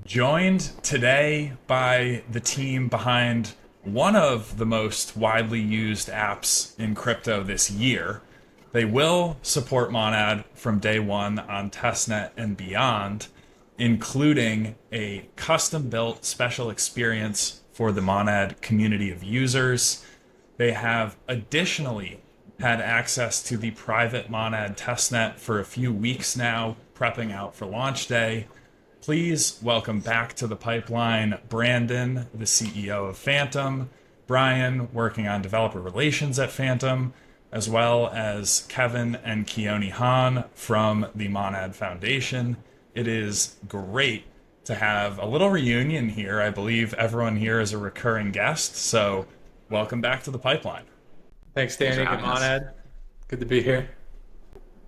Joined today by the team behind one of the most widely used apps in crypto this year. They will support Monad from day one on testnet and beyond, including a custom built special experience for the Monad community of users. They have additionally had access to the private Monad Testnet for a few weeks now, prepping out for launch day. Please welcome back to the pipeline Brandon, the CEO of Phantom, Brian, working on developer relations at Phantom, as well as Kevin and Keone Han from the Monad Foundation. It is great to have a little reunion here. I believe everyone here is a recurring guest, so welcome back to the pipeline. Thanks, Thanks for Danny. Good having us. Monad. Good to be here.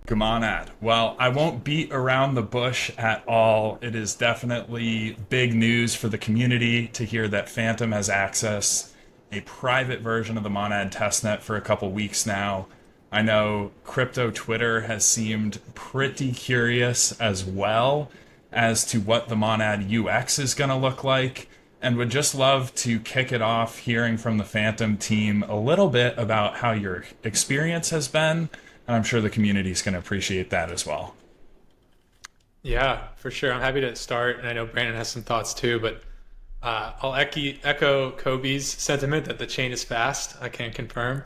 Gamonad. Well, I won't beat around the bush at all. It is definitely big news for the community to hear that Phantom has accessed a private version of the Monad testnet for a couple weeks now. I know crypto Twitter has seemed pretty curious as well as to what the Monad UX is going to look like, and would just love to kick it off hearing from the Phantom team a little bit about how your experience has been, and I'm sure the community is going to appreciate that as well. Yeah, for sure. I'm happy to start, and I know Brandon has some thoughts too, but I'll echo Kobe's sentiment that the chain is fast. I can confirm.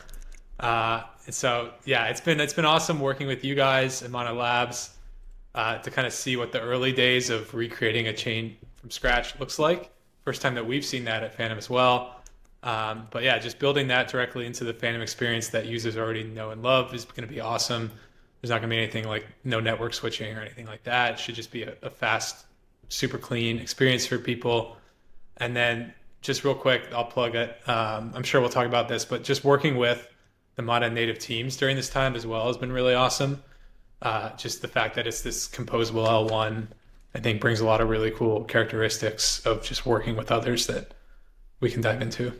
And so, yeah, it's been awesome working with you guys at Monad Labs to kind of see what the early days of recreating a chain from scratch looks like. First time that we've seen that at Phantom as well. But yeah, just building that directly into the Phantom experience that users already know and love is going to be awesome. There's not going to be anything like no network switching or anything like that. It should just be a fast, super clean experience for people. And then just real quick, I'll plug it. I'm sure we'll talk about this, but just working with the Monad native teams during this time as well has been really awesome. Just the fact that it's this composable L1, I think brings a lot of really cool characteristics of just working with others that we can dive into.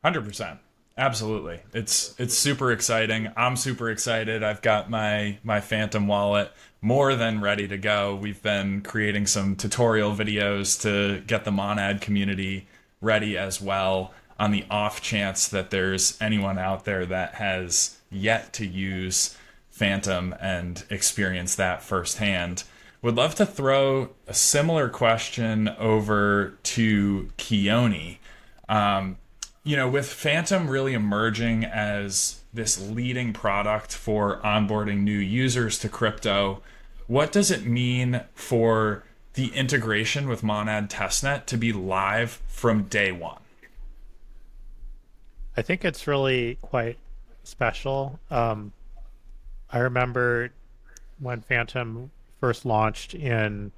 100%. Absolutely. It's super exciting. I'm super excited. I've got my Phantom wallet more than ready to go. We've been creating some tutorial videos to get the Monad community ready as well, on the off chance that there's anyone out there that has yet to use Phantom and experience that firsthand. Would love to throw a similar question over to Keone. With Phantom really emerging as this leading product for onboarding new users to crypto, what does it mean for the integration with Monad Testnet to be live from day one? I think it's really quite special. I remember when Phantom first launched in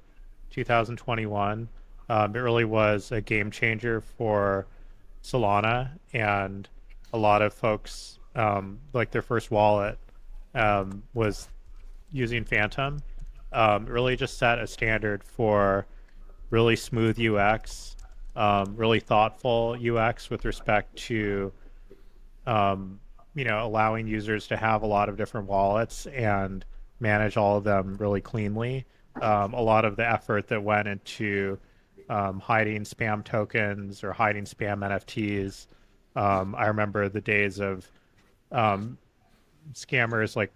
2021, it really was a game changer for Solana, and a lot of folks, like their first wallet was using Phantom. It really just set a standard for really smooth UX, really thoughtful UX with respect to allowing users to have a lot of different wallets and manage all of them really cleanly. A lot of the effort that went into hiding spam tokens or hiding spam NFTs. I remember the days of scammers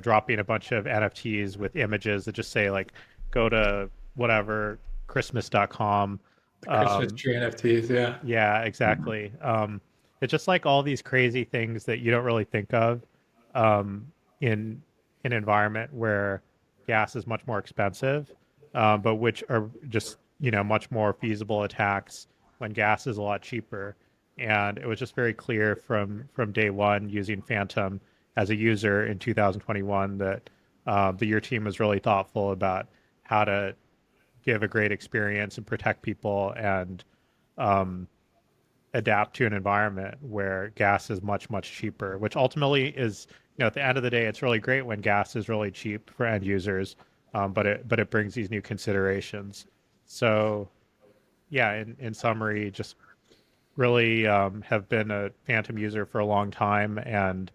dropping a bunch of NFTs with images that just say like, go to whatever Christmas.com. Christmas tree NFTs, yeah. Yeah, exactly. It's just like all these crazy things that you don't really think of in an environment where gas is much more expensive, but which are just much more feasible attacks when gas is a lot cheaper. And it was just very clear from day one using Phantom as a user in 2021 that your team was really thoughtful about how to give a great experience and protect people and adapt to an environment where gas is much, much cheaper, which ultimately is, at the end of the day, it's really great when gas is really cheap for end users, but it brings these new considerations. So yeah, in summary, just really have been a Phantom user for a long time, and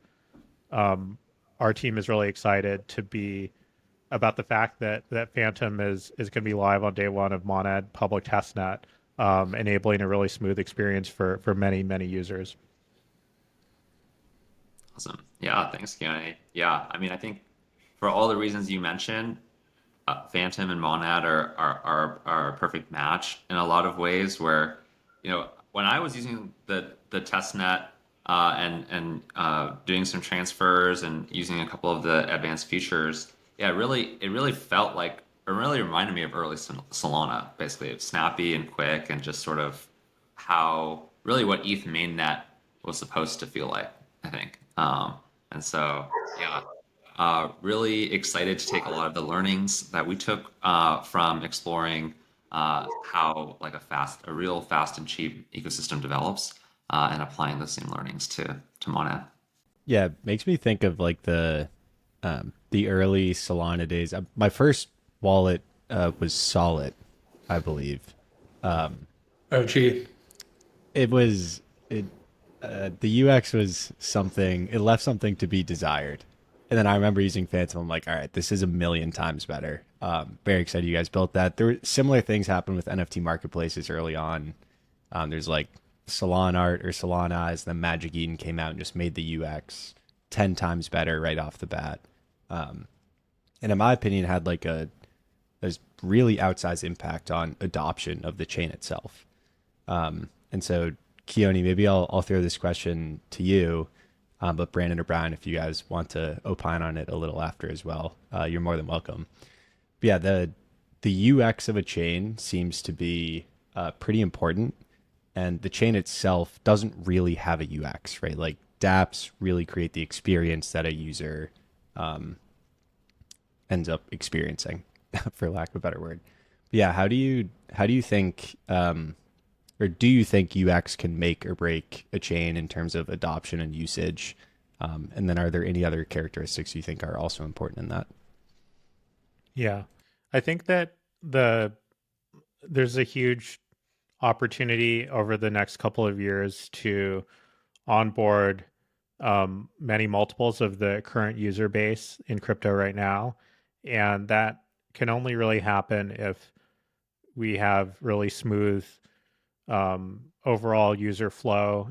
our team is really excited to be about the fact that Phantom is going to be live on day one of Monad Public Testnet, enabling a really smooth experience for many users. Awesome. Yeah, thanks, Keone. Yeah, I mean, I think for all the reasons you mentioned, Phantom and Monad are a perfect match in a lot of ways. Where, when I was using the testnet and doing some transfers and using a couple of the advanced features, yeah, it really felt like it really reminded me of early Solana. Basically, it's snappy and quick, and just sort of how really what ETH mainnet was supposed to feel like, I think. And so, yeah, really excited to take a lot of the learnings that we took from exploring how like a real fast and cheap ecosystem develops, and applying those same learnings to Monad. Yeah, it makes me think of like the early Solana days. My first wallet was Solid, I believe. Oh, gee. It was it The UX was something. It left something to be desired. And then I remember using Phantom. I'm like, all right, this is a million times better. Very excited you guys built that. There were similar things happen with NFT marketplaces early on. There's like Solana Art or Solana as the Magic Eden came out and just made the UX 10 times better right off the bat. And in my opinion, had like a really outsized impact on adoption of the chain itself. And so, Keone, maybe I'll throw this question to you, but Brandon or Brian, if you guys want to opine on it a little after as well, you're more than welcome. But yeah, the UX of a chain seems to be pretty important, and the chain itself doesn't really have a UX, right? Like dApps really create the experience that a user ends up experiencing, for lack of a better word. But yeah, how do you think, or do you think UX can make or break a chain in terms of adoption and usage? And then are there any other characteristics you think are also important in that? Yeah, I think that there's a huge opportunity over the next couple of years to onboard many multiples of the current user base in crypto right now. And that can only really happen if we have really smooth overall user flow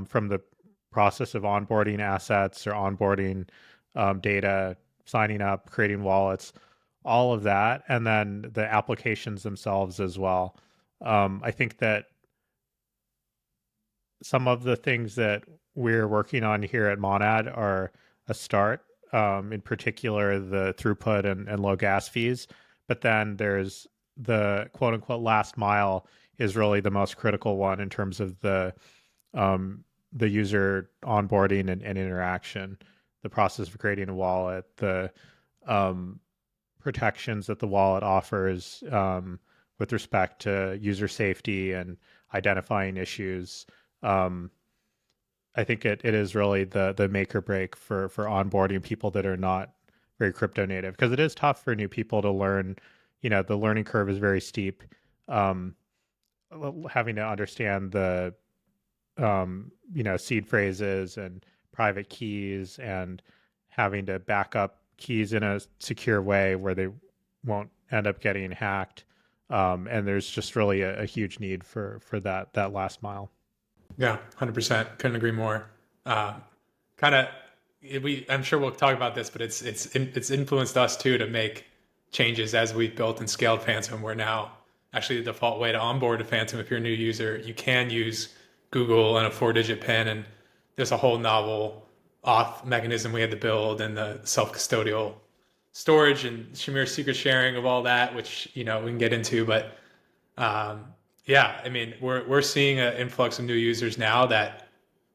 from the process of onboarding assets or onboarding data, signing up, creating wallets, all of that, and then the applications themselves as well. I think that some of the things that we're working on here at Monad are a start, in particular the throughput and low gas fees. But then there's the quote unquote last mile is really the most critical one in terms of the user onboarding and interaction, the process of creating a wallet, the protections that the wallet offers with respect to user safety and identifying issues. I think it is really the make or break for onboarding people that are not very crypto native, because it is tough for new people to learn. The learning curve is very steep. Having to understand the seed phrases and private keys, and having to back up keys in a secure way where they won't end up getting hacked. And there's just really a huge need for that last mile. Yeah, 100%. Couldn't agree more. I'm sure we'll talk about this, but it's influenced us too to make changes as we've built and scaled Phantom. We're now actually the default way to onboard a Phantom. If you're a new user, you can use Google and a 4-digit PIN, and there's a whole novel auth mechanism we had to build, and the self-custodial storage and Shamir secret sharing of all that, which we can get into. But yeah, I mean, we're seeing an influx of new users now that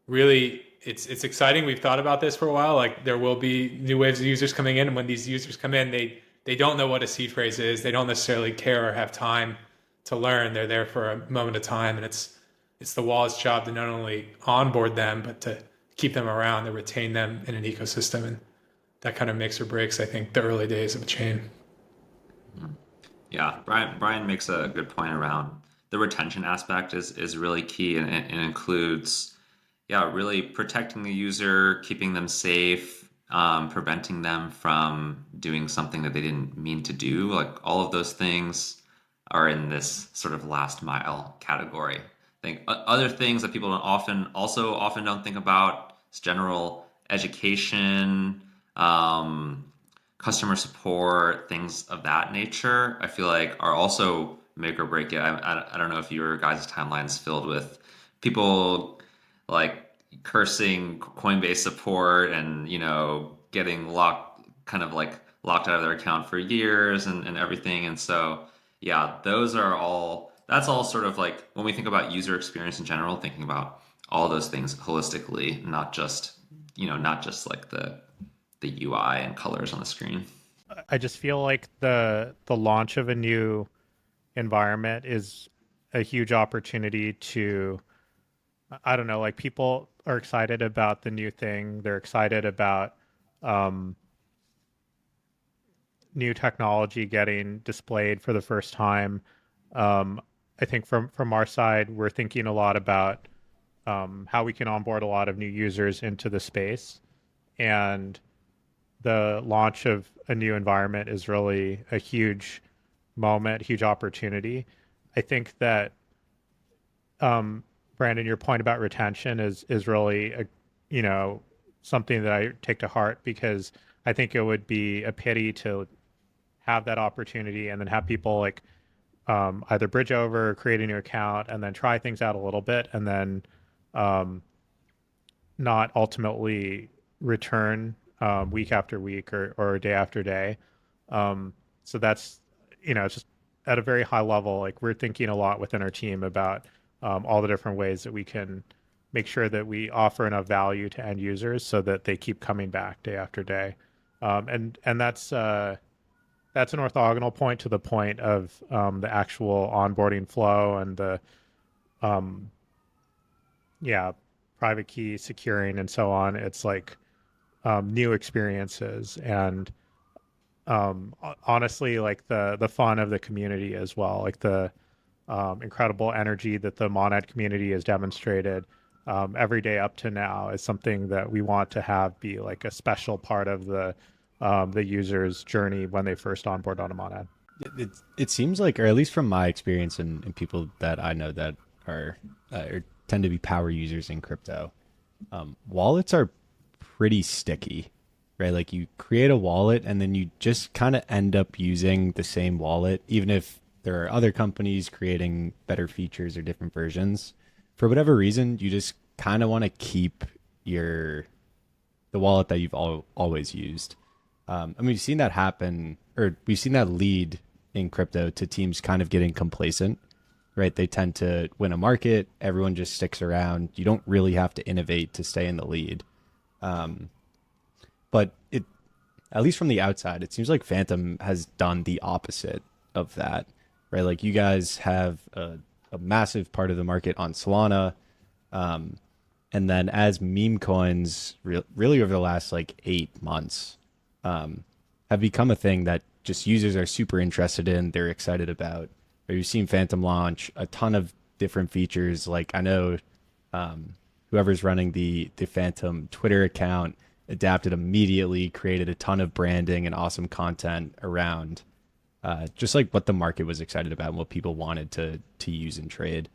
really it's exciting. We've thought about this for a while. Like, there will be new waves of users coming in, and when these users come in, they don't know what a seed phrase is. They don't necessarily care or have time to learn. They're there for a moment of time, and it's the wallet's job to not only onboard them, but to keep them around, to retain them in an ecosystem. And that kind of makes or breaks, I think, the early days of a chain. Yeah, Brian makes a good point around the retention aspect is really key, and it includes, yeah, really protecting the user, keeping them safe, preventing them from doing something that they didn't mean to do. Like all of those things are in this sort of last mile category. I think other things that people don't often don't think about is general education, customer support, things of that nature. I feel like are also make or break it. I don't know if your guys' timeline's filled with people like cursing Coinbase support and getting locked out of their account for years and everything. And so yeah, that's all sort of like when we think about user experience in general, thinking about all those things holistically, not just like the UI and colors on the screen. I just feel like the launch of a new environment is a huge opportunity to, I don't know, like people are excited about the new thing. They're excited about um, new technology getting displayed for the first time. Um, I think from our side, we're thinking a lot about how we can onboard a lot of new users into the space, and the launch of a new environment is really a huge moment, huge opportunity. I think that Brandon, your point about retention is really you know, something that I take to heart, because I think it would be a pity to have that opportunity and then have people like either bridge over, create a new account, and then try things out a little bit, and then um, not ultimately return week after week or day after day. So that's, it's just at a very high level, like we're thinking a lot within our team about all the different ways that we can make sure that we offer enough value to end users so that they keep coming back day after day. And that's an orthogonal point to the point of the actual onboarding flow and the um, yeah, private key securing and so on. It's like new experiences and honestly, like the fun of the community as well, like the incredible energy that the Monad community has demonstrated every day up to now is something that we want to have be like a special part of the user's journey when they first onboard on a Monad. It seems like, or at least from my experience and people that I know that are or tend to be power users in crypto, wallets are pretty sticky, right? Like you create a wallet and then you just kind of end up using the same wallet, even if there are other companies creating better features or different versions. For whatever reason, you just kind of want to keep the wallet that you've always used. I mean, we've seen that happen, or we've seen that lead in crypto to teams kind of getting complacent, right? They tend to win a market. Everyone just sticks around. You don't really have to innovate to stay in the lead. But at least from the outside, it seems like Phantom has done the opposite of that, right? Like you guys have a massive part of the market on Solana. And then as meme coins really over the last like 8 months have become a thing that just users are super interested in, they're excited about. Or you've seen Phantom launch a ton of different features. Like I know whoever's running the Phantom Twitter account adapted immediately, created a ton of branding and awesome content around just like what the market was excited about and what people wanted to use and trade.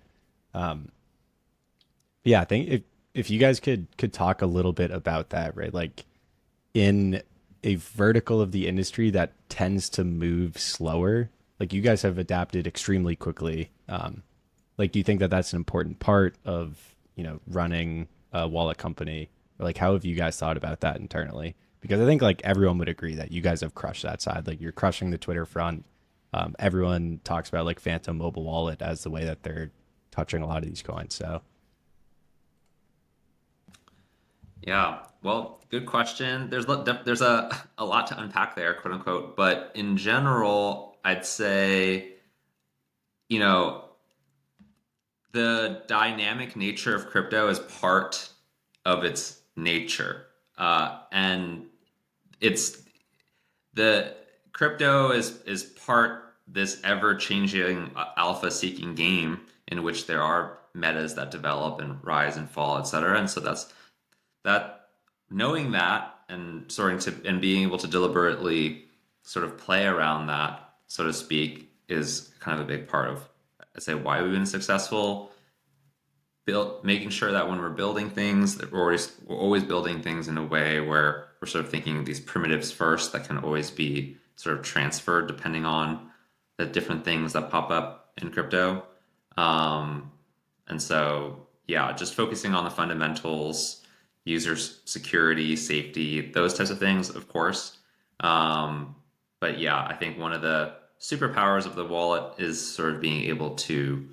Yeah, I think if you guys could talk a little bit about that, right? Like in a vertical of the industry that tends to move slower, like you guys have adapted extremely quickly. Like, do you think that that's an important part of, running a wallet company? Or like, how have you guys thought about that internally? Because I think like everyone would agree that you guys have crushed that side. Like you're crushing the Twitter front. Everyone talks about like Phantom mobile wallet as the way that they're touching a lot of these coins. So Yeah, well, good question. There's a lot to unpack there, quote unquote. But in general, I'd say, you know, the dynamic nature of crypto is part of its nature, and it's the crypto is part this ever changing alpha seeking game in which there are metas that develop and rise and fall, etc. And so that knowing that and being able to deliberately sort of play around that, so to speak, is kind of a big part of, I'd say, why we've been successful. Making sure that when we're building things, that we're always building things in a way where we're sort of thinking these primitives first that can always be sort of transferred depending on the different things that pop up in crypto. And so, yeah, just focusing on the fundamentals, user security, safety, those types of things, of course. But yeah, I think one of the superpowers of the wallet is sort of being able to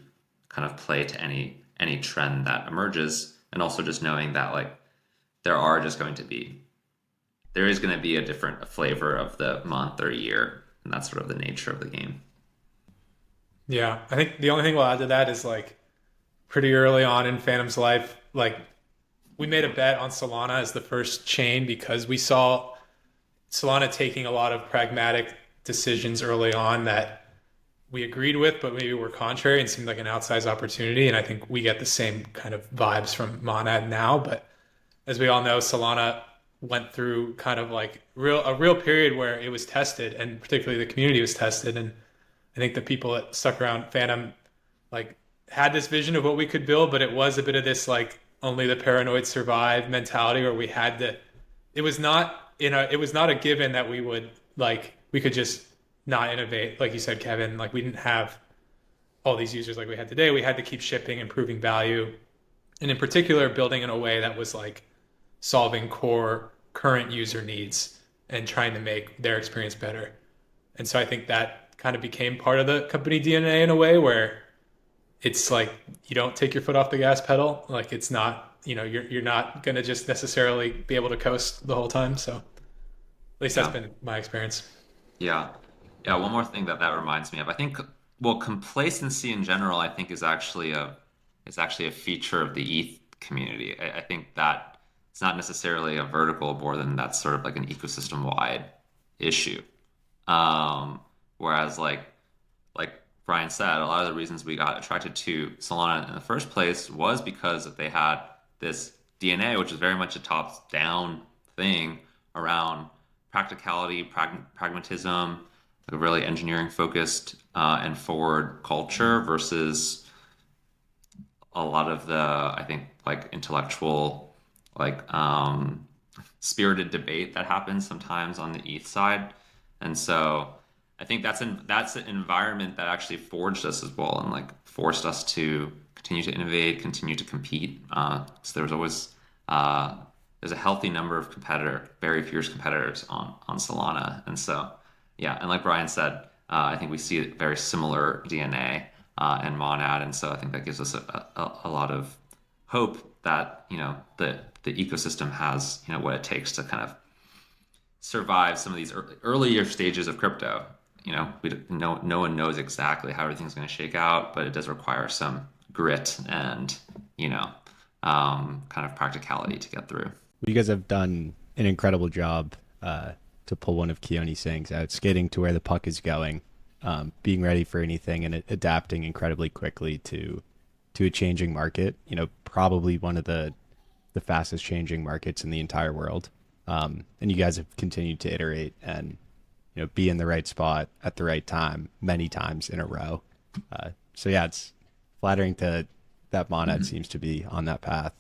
kind of play to any trend that emerges, and also just knowing that like there is going to be a different flavor of the month or year, and that's sort of the nature of the game. Yeah, I think the only thing we'll add to that is like pretty early on in Phantom's life, like we made a bet on Solana as the first chain because we saw Solana taking a lot of pragmatic decisions early on that we agreed with, but maybe were contrary and seemed like an outsized opportunity. And I think we get the same kind of vibes from Monad now. But as we all know, Solana went through kind of like a real period where it was tested, and particularly the community was tested. And I think the people that stuck around Phantom like had this vision of what we could build, but it was a bit of this like only the paranoid survive mentality where we had to, it was not a given that we could just not innovate. Like you said, Kevin, like we didn't have all these users like we had today. We had to keep shipping, improving value, and in particular, building in a way that was like solving core current user needs and trying to make their experience better. And so I think that kind of became part of the company DNA in a way where it's like you don't take your foot off the gas pedal. Like it's not, you're not going to just necessarily be able to coast the whole time. So at least that's been my experience. Yeah. Yeah. One more thing that reminds me of, I think, well, complacency in general, I think is actually a feature of the ETH community. I think that it's not necessarily a vertical more than that's sort of like an ecosystem wide issue. Whereas like Brian said, a lot of the reasons we got attracted to Solana in the first place was because they had this DNA, which is very much a top-down thing around practicality, pragmatism, like a really engineering-focused and forward culture versus a lot of the, I think, like intellectual, like spirited debate that happens sometimes on the ETH side. And so I think that's an environment that actually forged us as well and like forced us to continue to innovate, continue to compete. So there was always there's a healthy number of very fierce competitors on Solana, and so yeah, and like Brian said, I think we see a very similar DNA in Monad, and so I think that gives us a lot of hope that the ecosystem has what it takes to kind of survive some of these earlier stages of crypto. No one knows exactly how everything's going to shake out, but it does require some grit and kind of practicality to get through. You guys have done an incredible job to pull one of Keone's sayings out, skating to where the puck is going, being ready for anything, and adapting incredibly quickly to a changing market. Probably one of the fastest changing markets in the entire world. And you guys have continued to iterate and be in the right spot at the right time many times in a row. So yeah, it's flattering that Monad seems to be on that path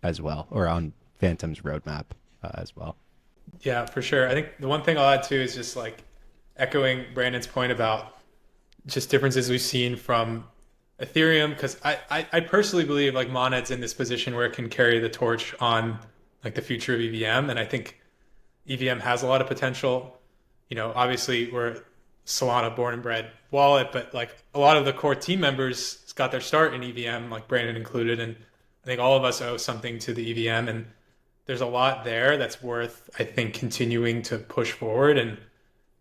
as well, or on Phantom's roadmap as well. Yeah, for sure. I think the one thing I'll add too is just like echoing Brandon's point about just differences we've seen from Ethereum, because I personally believe like Monad's in this position where it can carry the torch on like the future of EVM, and I think EVM has a lot of potential. Obviously we're Solana born and bred wallet, but like a lot of the core team members got their start in EVM, like Brandon included, and I think all of us owe something to the EVM, and there's a lot there that's worth, I think, continuing to push forward. And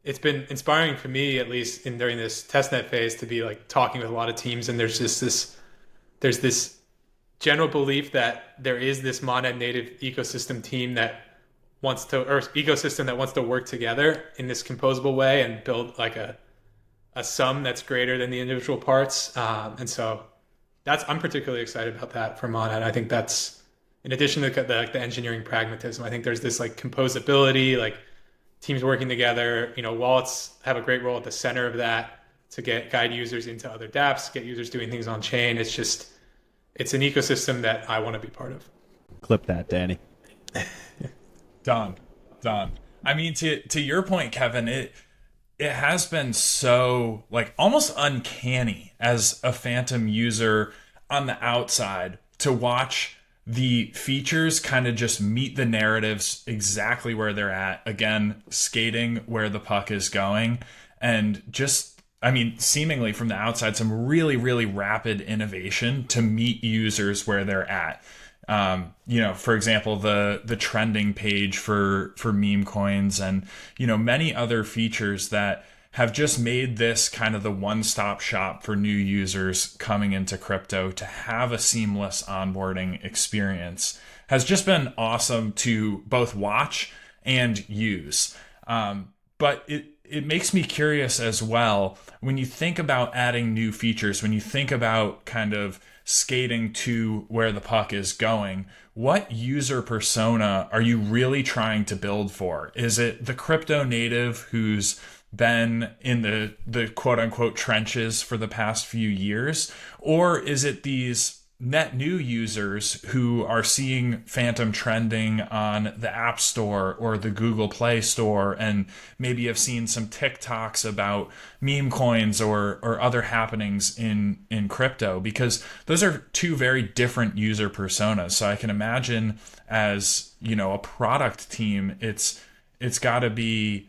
it's been inspiring for me, at least during this testnet phase, to be like talking with a lot of teams, and there's this general belief that there is this Monad native ecosystem team that wants to work together in this composable way and build like a sum that's greater than the individual parts. And so I'm particularly excited about that for Monad. I think that's in addition to the engineering pragmatism, I think there's this like composability, like teams working together. Wallets have a great role at the center of that to guide users into other dApps, get users doing things on chain. It's an ecosystem that I want to be part of. Clip that, Danny. Done. I mean, to your point, Kevin, it has been so like almost uncanny as a Phantom user on the outside to watch the features kind of just meet the narratives exactly where they're at. Again, skating where the puck is going, and just, I mean, seemingly from the outside, some really, really rapid innovation to meet users where they're at. For example, the trending page for meme coins, and many other features that have just made this kind of the one-stop shop for new users coming into crypto to have a seamless onboarding experience has just been awesome to both watch and use. But it makes me curious as well when you think about adding new features, when you think about kind of skating to where the puck is going, what user persona are you really trying to build for? Is it the crypto native who's been in the quote unquote trenches for the past few years? Or is it these net new users who are seeing Phantom trending on the App Store or the Google Play Store and maybe have seen some TikToks about meme coins or other happenings in crypto? Because those are two very different user personas. So I can imagine as, a product team, it's got to be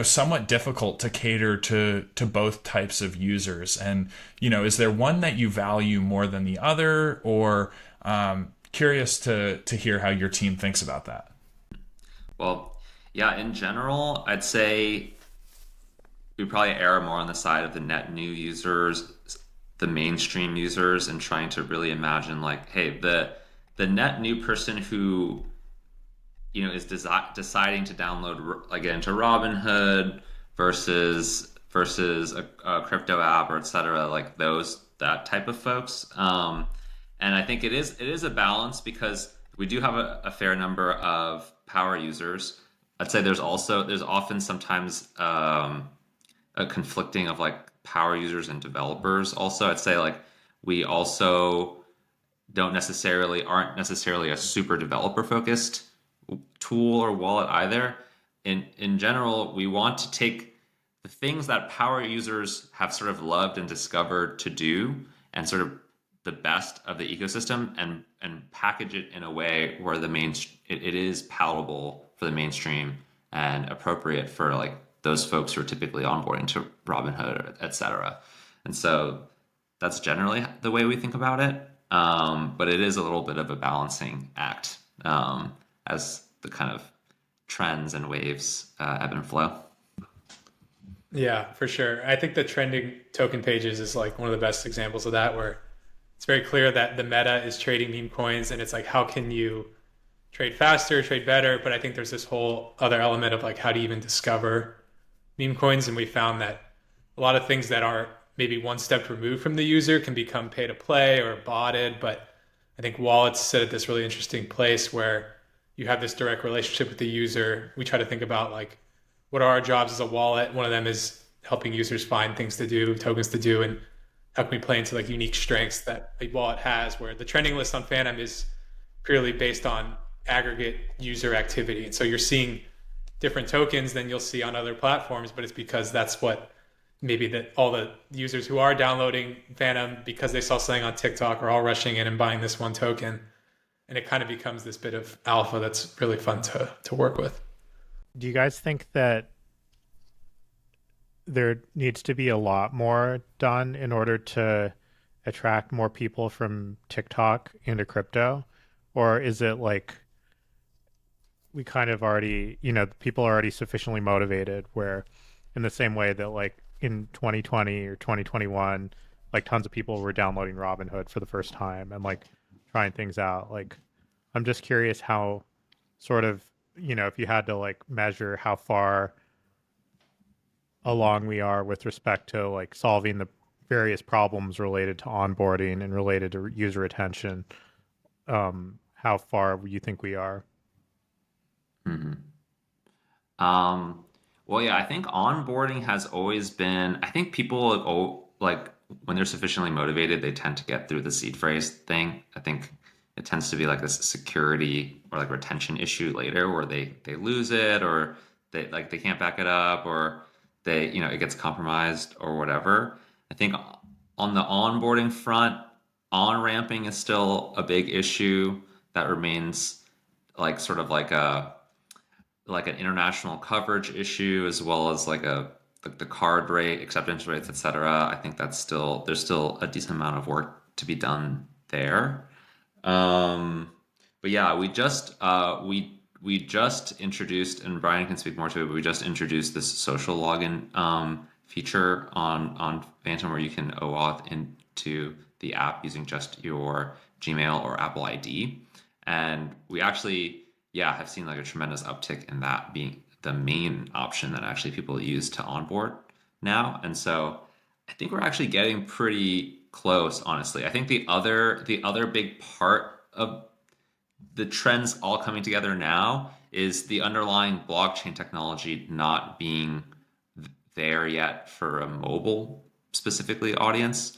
somewhat difficult to cater to both types of users. And, is there one that you value more than the other? Or curious to hear how your team thinks about that. Well, yeah, in general, I'd say we probably err more on the side of the net new users, the mainstream users, and trying to really imagine like, hey, the net new person who is deciding to download, like, get into Robinhood versus a crypto app or etc. Like that type of folks. And I think it is a balance because we do have a fair number of power users. I'd say there's often sometimes a conflicting of like power users and developers. Also, I'd say like we also aren't necessarily a super developer focused tool or wallet either. In general, we want to take the things that power users have sort of loved and discovered to do and sort of the best of the ecosystem and package it in a way where it is palatable for the mainstream and appropriate for like those folks who are typically onboarding to Robinhood, etc. And so that's generally the way we think about it. But it is a little bit of a balancing act as the kind of trends and waves ebb and flow. Yeah, for sure. I think the trending token pages is like one of the best examples of that, where it's very clear that the meta is trading meme coins, and it's like, how can you trade faster, trade better? But I think there's this whole other element of like, how do you even discover meme coins? And we found that a lot of things that are maybe one step removed from the user can become pay to play or botted. But I think wallets sit at this really interesting place where you have this direct relationship with the user. We try to think about like, what are our jobs as a wallet? One of them is helping users find things to do, tokens to do, and how can we play into like unique strengths that a wallet has, where the trending list on Phantom is purely based on aggregate user activity. And so you're seeing different tokens than you'll see on other platforms, but it's because that's what maybe that all the users who are downloading Phantom because they saw something on TikTok are all rushing in and buying this one token. And it kind of becomes this bit of alpha that's really fun to work with. Do you guys think that there needs to be a lot more done in order to attract more people from TikTok into crypto? Or is it like we kind of already, people are already sufficiently motivated where in the same way that like in 2020 or 2021, like tons of people were downloading Robinhood for the first time and like trying things out. Like, I'm just curious how sort of, if you had to like measure how far along we are with respect to like solving the various problems related to onboarding and related to user retention, how far you think we are. Um, well, yeah, I think onboarding has always been, I think people like when they're sufficiently motivated, they tend to get through the seed phrase thing. I think it tends to be like this security or like retention issue later where they lose it or they can't back it up or it gets compromised or whatever. I think on the onboarding front, on ramping is still a big issue that remains like sort of like an international coverage issue as well as like the card rate, acceptance rates, etc. I think there's still a decent amount of work to be done there. But yeah, we just introduced, and Brian can speak more to it, but we just introduced this social login feature on Phantom where you can OAuth into the app using just your Gmail or Apple ID. And we actually, yeah, have seen like a tremendous uptick in that being the main option that actually people use to onboard now. And so I think we're actually getting pretty close, honestly. I think the other big part of the trends all coming together now is the underlying blockchain technology not being there yet for a mobile specifically audience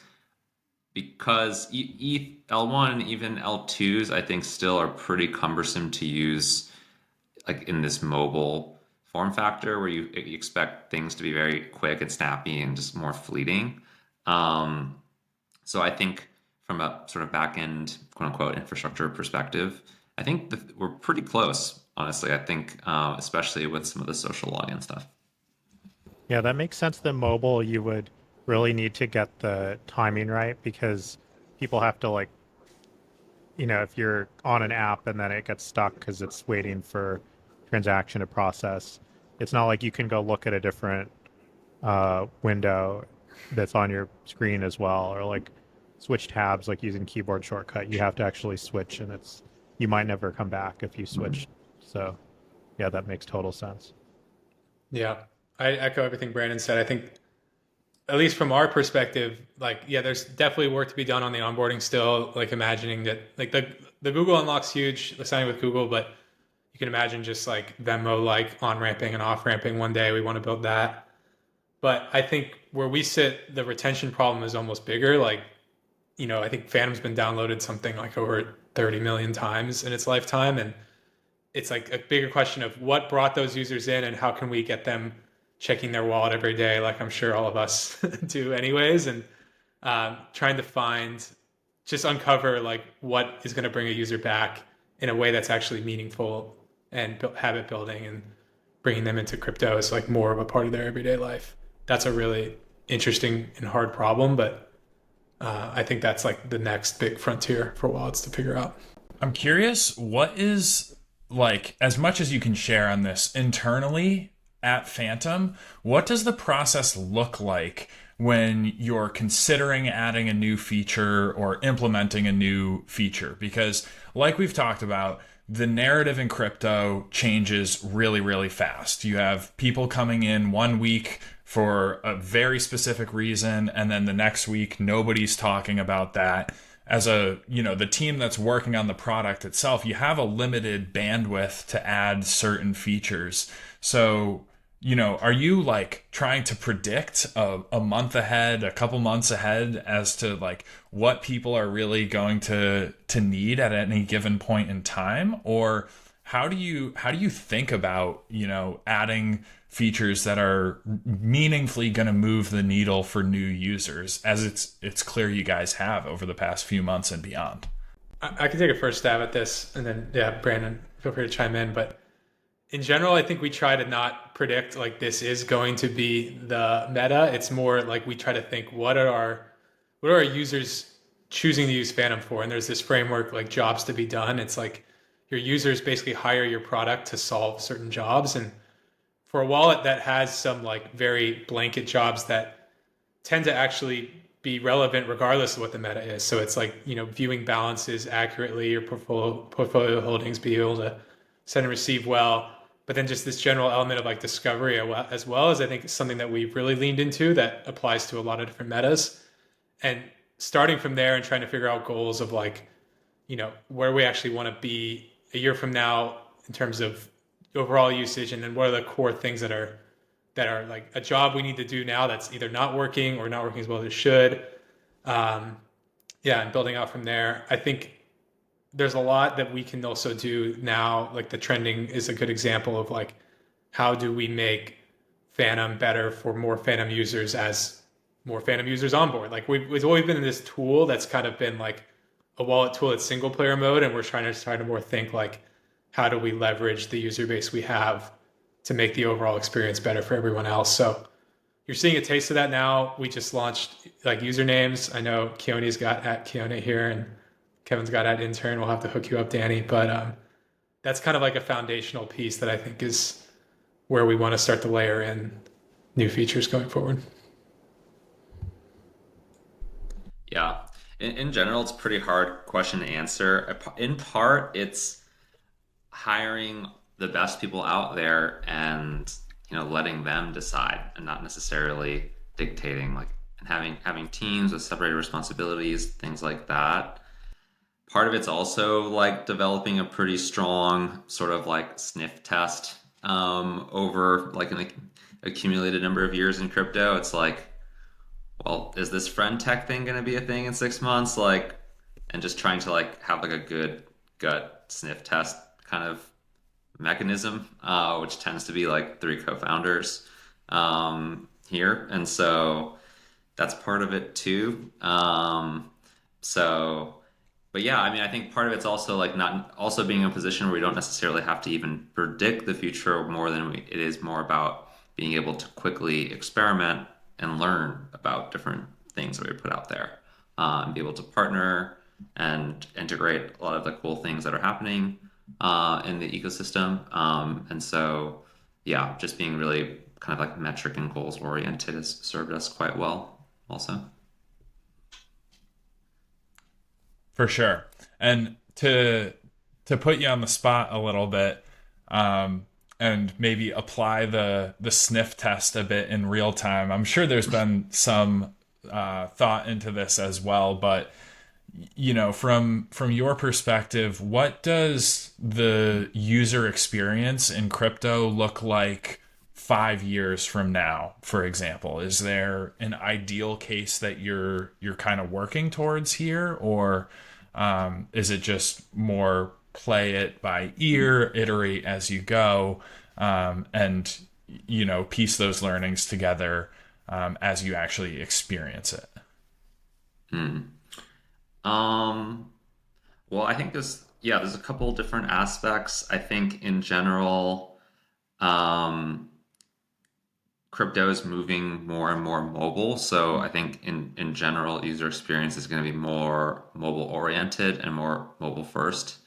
because ETH L1 and even L2s I think still are pretty cumbersome to use like in this mobile form factor where you expect things to be very quick and snappy and just more fleeting. So I think from a sort of back end quote unquote infrastructure perspective, I think we're pretty close. Honestly, I think especially with some of the social login stuff. Yeah, that makes sense that mobile you would really need to get the timing right because people have to like, if you're on an app and then it gets stuck because it's waiting for transaction to process, it's not like you can go look at a different window that's on your screen as well, or like switch tabs like using keyboard shortcut. You have to actually switch, and you might never come back if you switch. So, yeah, that makes total sense. Yeah, I echo everything Brandon said. I think, at least from our perspective, like, yeah, there's definitely work to be done on the onboarding still, like imagining that, like the Google unlock's huge, the signing with Google, but you can imagine just like Venmo, like on-ramping and off-ramping one day. We want to build that. But I think where we sit, the retention problem is almost bigger. Like, I think Phantom's been downloaded something like over 30 million times in its lifetime. And it's like a bigger question of what brought those users in and how can we get them checking their wallet every day, like I'm sure all of us do anyways. And trying to just uncover like what is going to bring a user back in a way that's actually meaningful and habit building and bringing them into crypto is like more of a part of their everyday life. That's a really interesting and hard problem, but I think that's like the next big frontier for wallets to figure out. I'm curious, what is, like, as much as you can share on this internally at Phantom, what does the process look like when you're considering adding a new feature or implementing a new feature? Because like we've talked about, the narrative in crypto changes really, really fast. You have people coming in one week for a very specific reason, and then the next week, nobody's talking about that. As the team that's working on the product itself, you have a limited bandwidth to add certain features. So, are you like trying to predict a month ahead, a couple months ahead as to like what people are really going to need at any given point in time? Or how do you think about, adding features that are meaningfully going to move the needle for new users, as it's clear you guys have over the past few months and beyond? I can take a first stab at this, and then, yeah, Brandon, feel free to chime in. But in general, I think we try to not predict like this is going to be the meta. It's more like we try to think what are our users choosing to use Phantom for? And there's this framework like jobs to be done. It's like your users basically hire your product to solve certain jobs. And for a wallet that has some like very blanket jobs that tend to actually be relevant regardless of what the meta is. So it's like, viewing balances accurately, your portfolio holdings, be able to send and receive well. But then just this general element of like discovery as well as I think is something that we've really leaned into that applies to a lot of different metas. And starting from there and trying to figure out goals of like, where we actually want to be a year from now in terms of overall usage, and then what are the core things that are like a job we need to do now that's either not working or not working as well as it should. Um, yeah, and building out from there. I think there's a lot that we can also do now. Like the trending is a good example of like how do we make Phantom better for more Phantom users as more Phantom users onboard. Like we've always been in this tool that's kind of been like a wallet tool that's single player mode, and we're trying to more think like how do we leverage the user base we have to make the overall experience better for everyone else. So you're seeing a taste of that now. We just launched like usernames. I know Keone's got at Keone here, and Kevin's got at intern. We'll have to hook you up, Danny. But that's kind of like a foundational piece that I think is where we want to start to layer in new features going forward. Yeah. In general, it's a pretty hard question to answer. In part, it's hiring the best people out there and letting them decide and not necessarily dictating, like, and having teams with separated responsibilities, things like that. Part of it's also like developing a pretty strong sort of like sniff test over like an accumulated number of years in crypto. It's like, well, is this friend tech thing going to be a thing in 6 months? Like, and just trying to like have like a good gut sniff test kind of mechanism, which tends to be like 3 co-founders here. And so that's part of it too. But yeah, I mean, I think part of it's also like not also being in a position where we don't necessarily have to even predict the future more than it is more about being able to quickly experiment and learn about different things that we put out there, and be able to partner and integrate a lot of the cool things that are happening in the ecosystem. And so, yeah, just being really kind of like metric and goals oriented has served us quite well also. For sure. And to put you on the spot a little bit, and maybe apply the sniff test a bit in real time. I'm sure there's been some thought into this as well, but from your perspective, what does the user experience in crypto look like 5 years from now, for example? Is there an ideal case that you're kind of working towards here, or is it just more play it by ear, iterate as you go, and piece those learnings together as you actually experience it? Well, I think there's a couple different aspects. I think in general, crypto is moving more and more mobile. So I think in general, user experience is going to be more mobile oriented and more mobile first.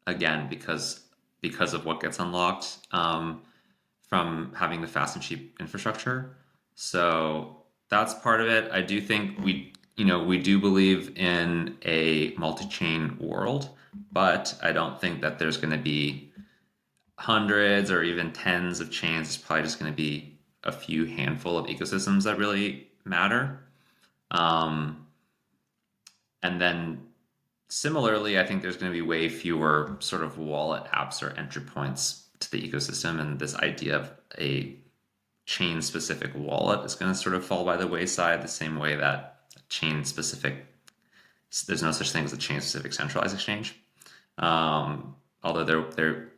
Again, because of what gets unlocked from having the fast and cheap infrastructure. So that's part of it. I do think we do believe in a multi-chain world, but I don't think that there's going to be hundreds or even tens of chains. It's probably just going to be a few handful of ecosystems that really matter. And then similarly, I think there's going to be way fewer sort of wallet apps or entry points to the ecosystem, and this idea of a chain-specific wallet is going to sort of fall by the wayside, the same way that there's no such thing as a chain-specific centralized exchange. Although there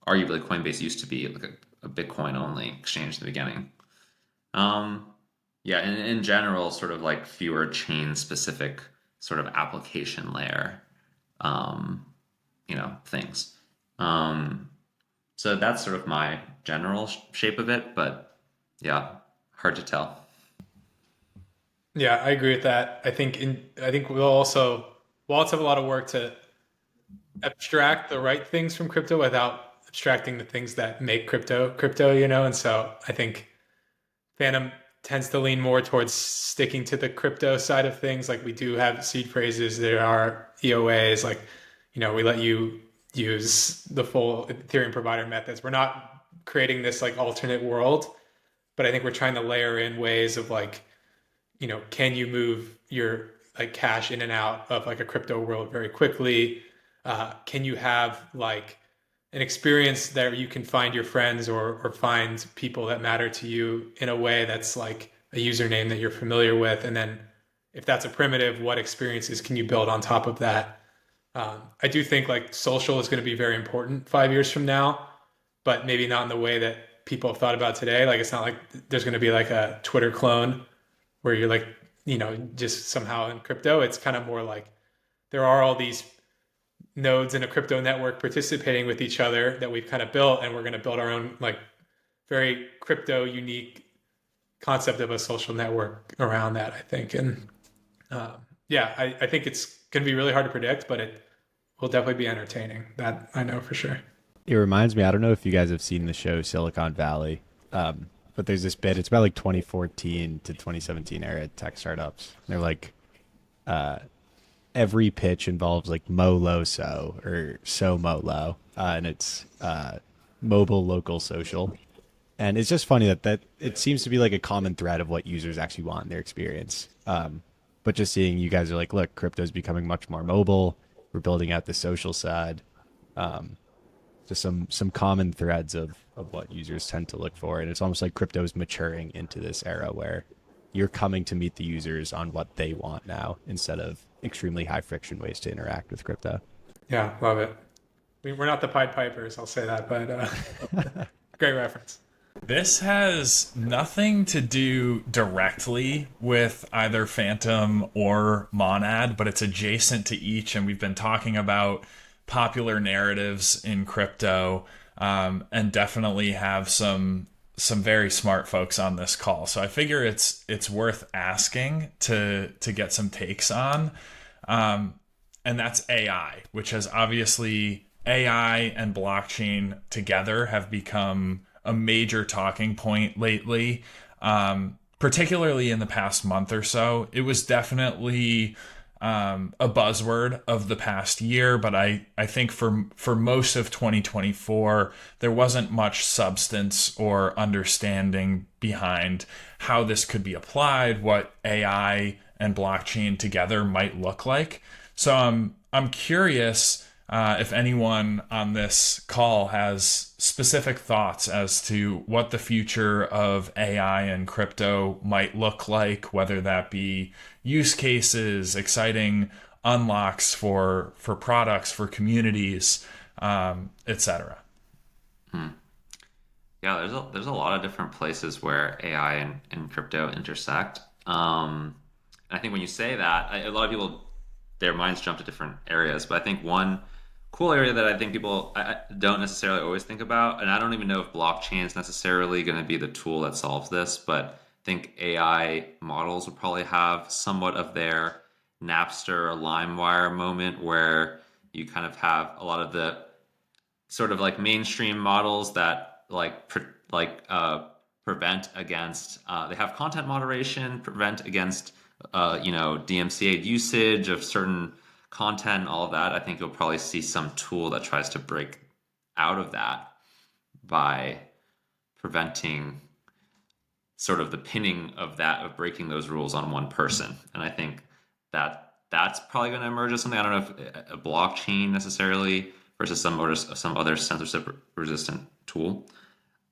arguably Coinbase used to be like a Bitcoin-only exchange in the beginning. Yeah, in general, sort of like fewer chain-specific sort of application layer, things. So that's sort of my general shape of it, but yeah, hard to tell. Yeah, I agree with that. I think wallets have a lot of work to abstract the right things from crypto without abstracting the things that make crypto, and so I think Phantom tends to lean more towards sticking to the crypto side of things. Like we do have seed phrases, there are EOAs, like, we let you use the full Ethereum provider methods. We're not creating this like alternate world, but I think we're trying to layer in ways of like, can you move your like cash in and out of like a crypto world very quickly? Can you have like an experience that you can find your friends or find people that matter to you in a way that's like a username that you're familiar with? And then if that's a primitive, what experiences can you build on top of that? I do think like social is going to be very important 5 years from now, but maybe not in the way that people have thought about today. Like it's not like there's going to be like a Twitter clone where you're like, just somehow in crypto. It's kind of more like there are all these nodes in a crypto network participating with each other that we've kind of built, and we're going to build our own like very crypto unique concept of a social network around that, I think. And I think it's going to be really hard to predict, but it will definitely be entertaining. That I know for sure. It reminds me, I don't know if you guys have seen the show Silicon Valley, but there's this bit, it's about like 2014 to 2017 era tech startups. They're like, every pitch involves like mo lo so or so mo lo, and it's mobile, local, social. And it's just funny that it seems to be like a common thread of what users actually want in their experience. But just seeing you guys are like, look, crypto is becoming much more mobile. We're building out the social side. Just some common threads of what users tend to look for. And it's almost like crypto is maturing into this era where you're coming to meet the users on what they want now instead of extremely high friction ways to interact with crypto. Yeah, love it. We're not the Pied Pipers, I'll say that, but great reference. This has nothing to do directly with either Phantom or Monad, but it's adjacent to each, and we've been talking about popular narratives in crypto, and definitely have some very smart folks on this call. So I figure it's worth asking to get some takes on, and that's AI, which has obviously AI and blockchain together have become a major talking point lately, particularly in the past month or so. It was definitely a buzzword of the past year, but I think for most of 2024, there wasn't much substance or understanding behind how this could be applied, what AI and blockchain together might look like. So I'm curious if anyone on this call has specific thoughts as to what the future of AI and crypto might look like, whether that be use cases, exciting unlocks for products, for communities, etc. Yeah, there's a lot of different places where AI and crypto intersect. And I think when you say that, a lot of people, their minds jump to different areas. But I think one cool area that I think people don't necessarily always think about, and I don't even know if blockchain is necessarily going to be the tool that solves this, but I think AI models will probably have somewhat of their Napster or LimeWire moment where you kind of have a lot of the sort of like mainstream models that prevent against, they have content moderation, prevent against, DMCA usage of certain content and all of that. I think you'll probably see some tool that tries to break out of that by preventing sort of the pinning of breaking those rules on one person. And I think that's probably going to emerge as something. I don't know if a blockchain necessarily versus some other censorship resistant tool.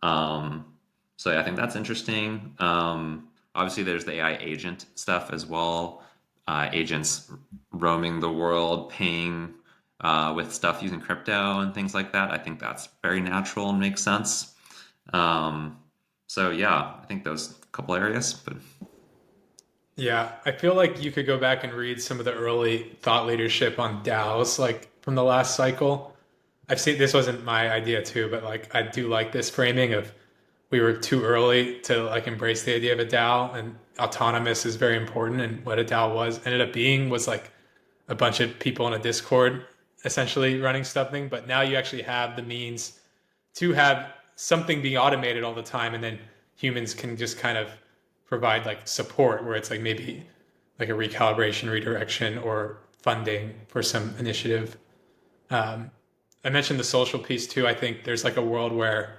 So yeah, I think that's interesting. Obviously there's the AI agent stuff as well. Agents roaming the world, paying with stuff using crypto and things like that. I think that's very natural and makes sense. So yeah, I think those couple areas. But Yeah, I feel like you could go back and read some of the early thought leadership on DAOs, like from the last cycle. I've seen, this wasn't my idea too, but like I do like this framing of we were too early to like embrace the idea of a DAO, and autonomous is very important. And what a DAO ended up being was like a bunch of people in a Discord essentially running something. But now you actually have the means to have something being automated all the time, and then humans can just kind of provide like support where it's like maybe like a recalibration, redirection, or funding for some initiative. I mentioned the social piece too. I think there's like a world where,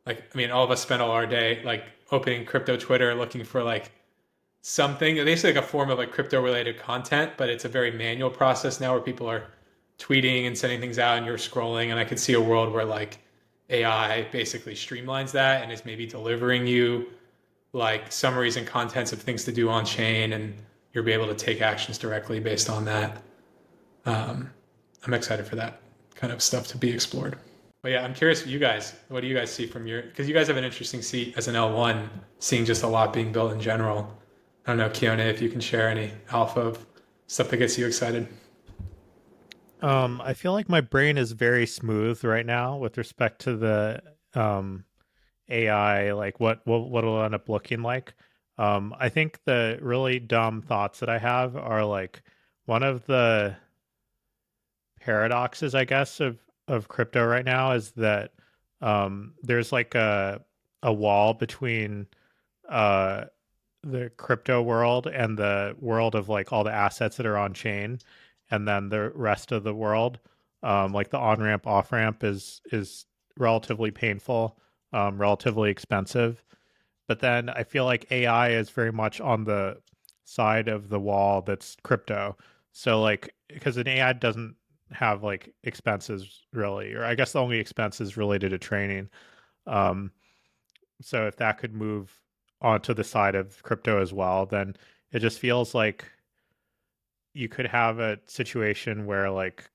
like, I mean, all of us spend all our day like opening crypto Twitter looking for like something, basically like a form of like crypto related content, but it's a very manual process now where people are tweeting and sending things out and you're scrolling. And I could see a world where like AI basically streamlines that and is maybe delivering you like summaries and contents of things to do on chain, and you'll be able to take actions directly based on that. Um, I'm excited for that kind of stuff to be explored. But yeah, I'm curious, you guys, what do you guys see from your, because you guys have an interesting seat as an L1, seeing just a lot being built in general. I don't know, Keone, if you can share any alpha of stuff that gets you excited. I feel like my brain is very smooth right now with respect to the AI, like what it'll end up looking like. I think the really dumb thoughts that I have are like one of the paradoxes, I guess, of crypto right now is that there's like a wall between uh the crypto world and the world of like all the assets that are on chain, and then the rest of the world, like the on ramp off ramp is relatively painful, relatively expensive. But then I feel like AI is very much on the side of the wall that's crypto. So like because an AI doesn't have like expenses really, or I guess the only expense is related to training. Um, so if that could move onto the side of crypto as well, then it just feels like you could have a situation where like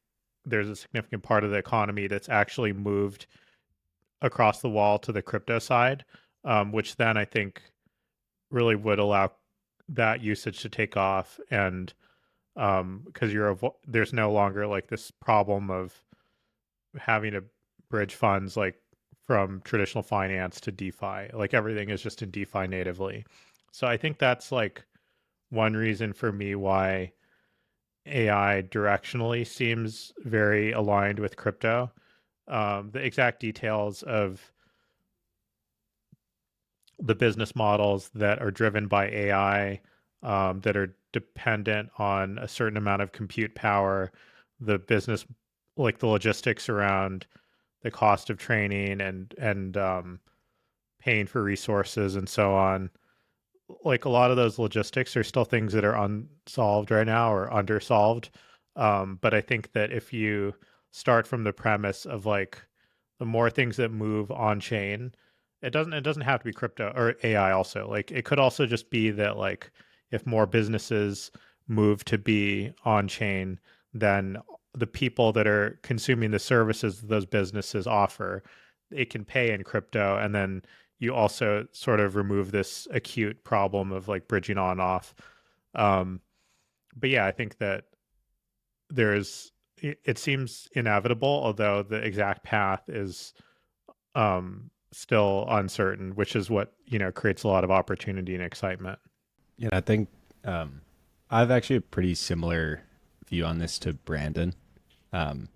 there's a significant part of the economy that's actually moved across the wall to the crypto side, which then I think really would allow that usage to take off. And because there's no longer like this problem of having to bridge funds like from traditional finance to DeFi. Like everything is just in DeFi natively. So I think that's like one reason for me why AI directionally seems very aligned with crypto. The exact details of the business models that are driven by AI, that are dependent on a certain amount of compute power, the business, like the logistics around the cost of training and paying for resources and so on. Like a lot of those logistics are still things that are unsolved right now or undersolved. But I think that if you start from the premise of like the more things that move on chain, it doesn't have to be crypto or AI also. Like it could also just be that like if more businesses move to be on chain, then the people that are consuming the services that those businesses offer, it can pay in crypto, and then you also sort of remove this acute problem of like bridging on off. Um, but yeah, I think that it seems inevitable, although the exact path is still uncertain, which is what, creates a lot of opportunity and excitement. Yeah, I think I have actually a pretty similar view on this to Brandon. Um,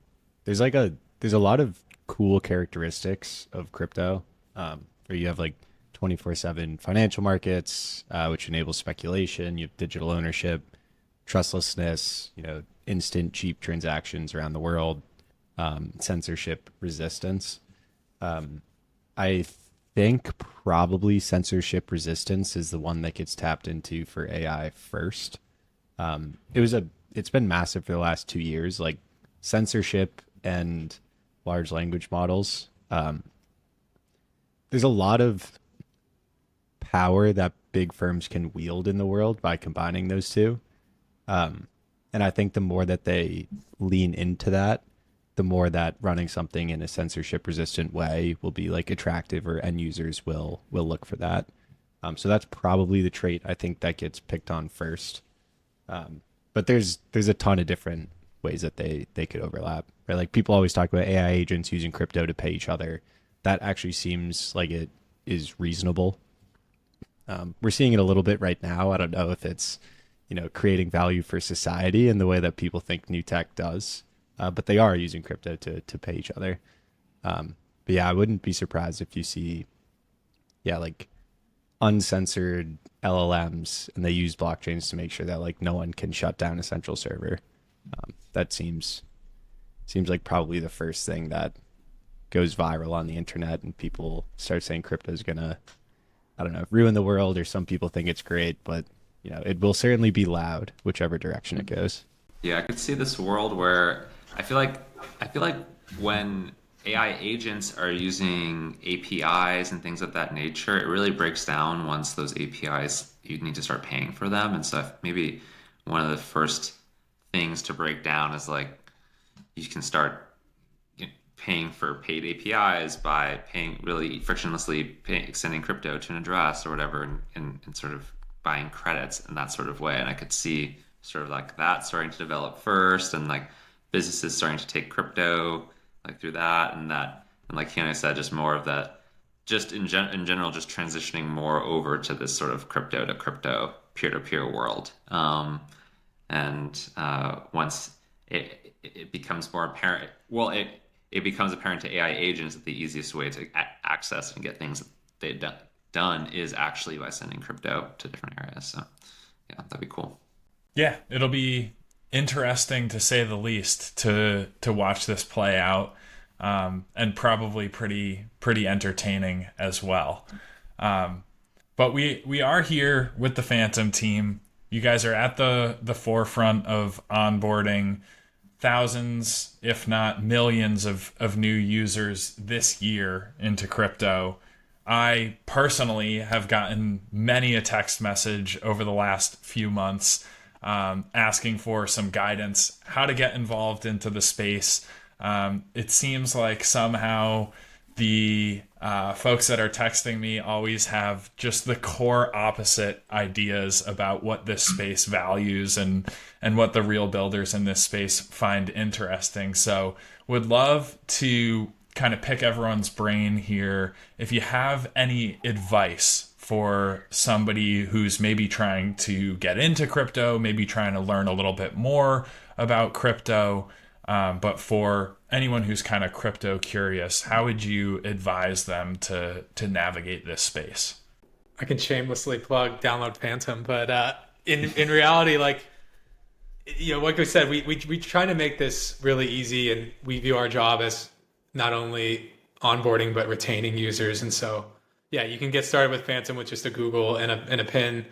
there's a lot of cool characteristics of crypto, where you have like 24/7 financial markets, which enable speculation. You have digital ownership, trustlessness, instant cheap transactions around the world, censorship resistance. I think probably censorship resistance is the one that gets tapped into for AI first. It's been massive for the last 2 years, like censorship and large language models. There's a lot of power that big firms can wield in the world by combining those two. And I think the more that they lean into that, the more that running something in a censorship resistant way will be like attractive, or end users will look for that. So that's probably the trait I think that gets picked on first. But there's a ton of different ways that they could overlap, right? Like people always talk about AI agents using crypto to pay each other. That actually seems like it is reasonable. We're seeing it a little bit right now. I don't know if it's, creating value for society in the way that people think new tech does. But they are using crypto to pay each other. But yeah, I wouldn't be surprised if you see, like uncensored LLMs, and they use blockchains to make sure that like no one can shut down a central server. That seems like probably the first thing that goes viral on the internet, and people start saying crypto is gonna, I don't know, ruin the world, or some people think it's great, but it will certainly be loud, whichever direction it goes. Yeah, I could see this world where I feel like when AI agents are using APIs and things of that nature, it really breaks down once those APIs you need to start paying for them. And so maybe one of the first things to break down is like you can start paying for paid APIs by paying really frictionlessly sending crypto to an address or whatever, and sort of buying credits in that sort of way. And I could see sort of like that starting to develop first, and like businesses starting to take crypto like through that, and like Keone said, just more of that, just in general, just transitioning more over to this sort of crypto to crypto peer-to-peer world. And once it becomes more apparent, well, it becomes apparent to AI agents that the easiest way to access and get things that they've done is actually by sending crypto to different areas. So yeah, that'd be cool. Yeah, it'll be interesting to say the least to watch this play out, and probably pretty entertaining as well. But we are here with the Phantom team. You guys are at the forefront of onboarding thousands, if not millions of new users this year into crypto. I personally have gotten many a text message over the last few months asking for some guidance, how to get involved into the space. It seems like somehow the folks that are texting me always have just the core opposite ideas about what this space values and what the real builders in this space find interesting. So would love to kind of pick everyone's brain here. If you have any advice for somebody who's maybe trying to get into crypto, maybe trying to learn a little bit more about crypto, but for anyone who's kind of crypto curious, how would you advise them to navigate this space? I can shamelessly plug download Phantom, but in reality, like like we said, we try to make this really easy, and we view our job as not only onboarding but retaining users. And so yeah, you can get started with Phantom with just a Google and a pin.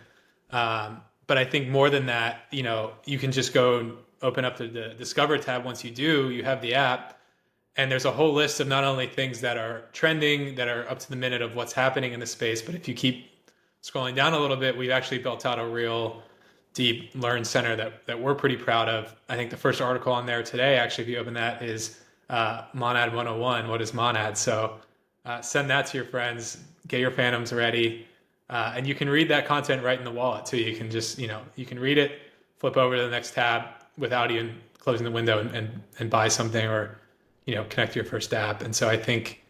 But I think more than that, you can just go and open up the Discover tab. Once you do, you have the app, and there's a whole list of not only things that are trending, that are up to the minute of what's happening in the space, but if you keep scrolling down a little bit, we've actually built out a real deep learn center that we're pretty proud of. I think the first article on there today, actually, if you open that, is Monad 101. What is Monad? So send that to your friends, get your Phantoms ready, and you can read that content right in the wallet too. You can just, you can read it, flip over to the next tab without even closing the window and buy something, or, connect to your first app. And so I think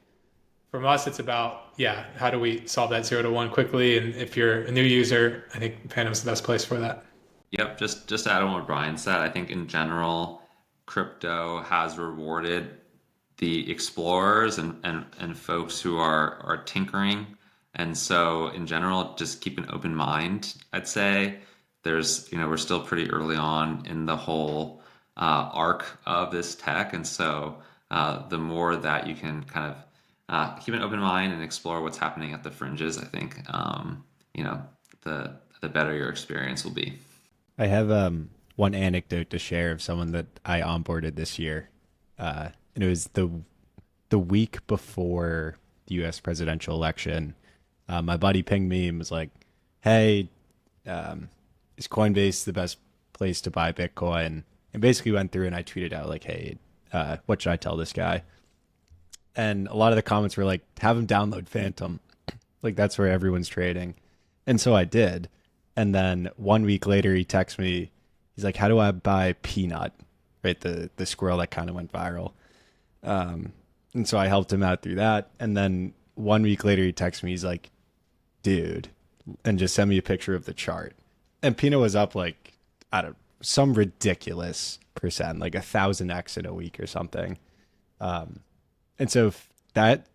from us, it's about, how do we solve that 0 to 1 quickly? And if you're a new user, I think Phantom's the best place for that. Yep, just to add on what Brian said, I think in general, crypto has rewarded the explorers and folks who are tinkering. And so in general, just keep an open mind. I'd say there's, we're still pretty early on in the whole arc of this tech. And so the more that you can kind of keep an open mind and explore what's happening at the fringes, I think, the better your experience will be. I have one anecdote to share of someone that I onboarded this year. And it was the week before the U.S. presidential election. My buddy pinged me and was like, hey, is Coinbase the best place to buy Bitcoin? And basically went through and I tweeted out like, hey, what should I tell this guy? And a lot of the comments were like, have him download Phantom. Like, that's where everyone's trading. And so I did. And then 1 week later, he texts me. He's like, how do I buy Peanut? Right, the squirrel that kind of went viral. And so I helped him out through that. And then 1 week later, he texts me. He's like, dude, and just send me a picture of the chart. And Peanut was up like, I don't know, some ridiculous percent, like 1,000x in a week or something. And so that,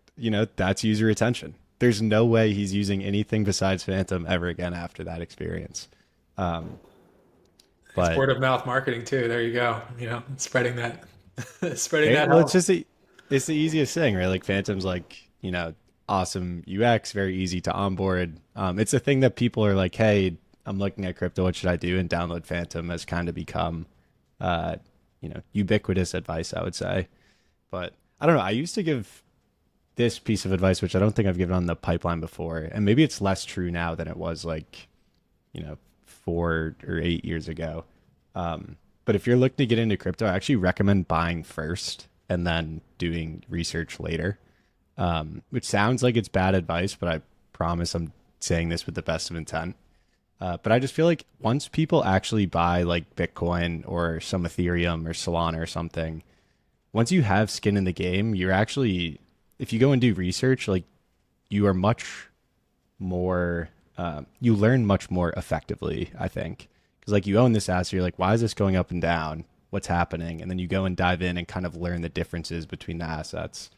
that's user retention. There's no way he's using anything besides Phantom ever again after that experience. But it's word of mouth marketing too. There you go. Spreading that, well, it's the easiest thing, right? Like Phantom's like, awesome UX, very easy to onboard. It's a thing that people are like, hey, I'm looking at crypto, what should I do? And download Phantom has kind of become, uh, ubiquitous advice, I would say. But I don't know. I used to give this piece of advice, which I don't think I've given on the pipeline before, and maybe it's less true now than it was like, 4 or 8 years ago. But if you're looking to get into crypto, I actually recommend buying first and then doing research later. Which sounds like it's bad advice, but I promise I'm saying this with the best of intent. But I just feel like once people actually buy like Bitcoin or some Ethereum or Solana or something, once you have skin in the game, you're actually, if you go and do research, like you are much more, you learn much more effectively, I think. Because like you own this asset, you're like, why is this going up and down? What's happening? And then you go and dive in and kind of learn the differences between the assets.